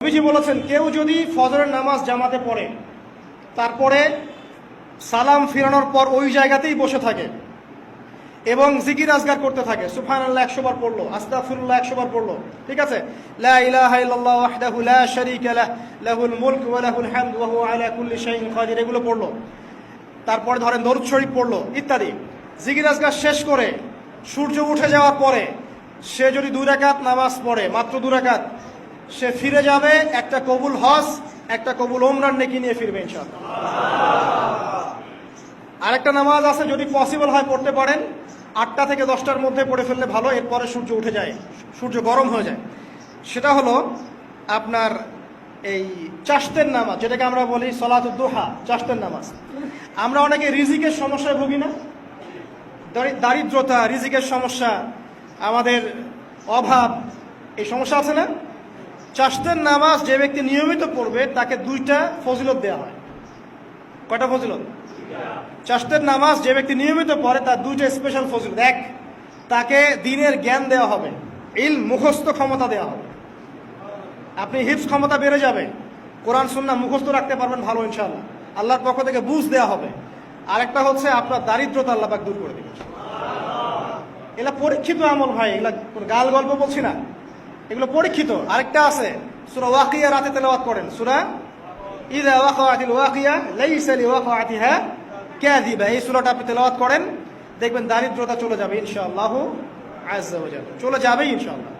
নবীজি বলেছেন, কেউ যদি ফজরের নামাজ জামাতে পড়ে তারপরে সালাম ফিরানোর পর ওই জায়গাতেই বসে থাকে এবং জিকির আজগার করতে থাকে, সুবহানাল্লাহ 100 বার পড়লো, আস্তাগফিরুল্লাহ 100 বার পড়লো, ঠিক আছে, লা ইলাহা ইল্লাল্লাহ ওয়াহদাহু লা শারীকা লাহ লাহুল মুলকু ওয়া লাহুল হামদু ওয়া হুয়া আলা কুল্লি শাইইন কাদির, এগুলো পড়লো, তারপরে ধরেন দরুদ শরীফ পড়লো ইত্যাদি, জিকির আজগার শেষ করে সূর্য উঠে যাওয়ার পরে সে যদি 2 রাকাত নামাজ পড়ে, মাত্র 2 রাকাত, সে ফিরে যাবে একটা কবুল হজ, একটা কবুল ওমরার নেকি নিয়ে ফিরবে ইনশাআল্লাহ। আরেকটা নামাজ আছে, যদি পসিবল হয় পড়তে পারেন, 8টা থেকে 10টার মধ্যে পড়ে ফেললে ভালো, এরপরে সূর্য উঠে যায়, সূর্য গরম হয়ে যায়। সেটা হলো আপনার এই চাশতের নামাজ, যেটাকে আমরা বলি সলাতুদ দুহা, চাশতের নামাজ। আমরা অনেকে রিজিকের সমস্যায় ভুগি না, দারিদ্রতা, রিজিকের সমস্যা, আমাদের অভাব, এই সমস্যা আছে না? চাশতের নামাজ যে ব্যক্তি নিয়মিত পড়বে তাকে 2টা ফজিলত দেওয়া হয়। কয়টা ফজিলত? চাশতের নামাজ যে ব্যক্তি নিয়মিত পড়ে তার 2টা স্পেশাল ফজিলত। এক, তাকে দ্বীনের জ্ঞান দেওয়া হবে, ইলম মুখস্থ ক্ষমতা দেওয়া হবে, আপনি হিফজ ক্ষমতা বেড়ে যাবে, কোরআন সুন্নাহ মুখস্থ রাখতে পারবেন ভালো ইনশাআল্লাহ, আল্লাহর পক্ষ থেকে বুঝ দেওয়া হবে। আরেকটা হচ্ছে আপনার দারিদ্রতা আল্লাহ পাক দূর করে দেবে। এগুলা পরীক্ষিত আমল ভাই, এগুলা গাল গল্প বলছি না, এগুলো পরীক্ষিত। আরেকটা আছে, সূরা ওয়াকিয়া রাতে তেলাওয়াত করেন, সূরা ইযা ওয়াকাআতিল ওয়াকিয়া লাইসা লিওয়াকাআতিহা কাযিবা, এই সূরাটা আপনি তেলাওয়াত করেন, দেখবেন দারিদ্রতা চলে যাবে ইনশাআল্লাহু আযজা ওয়া জাল্লা, চলে যাবে ইনশাআল্লাহ।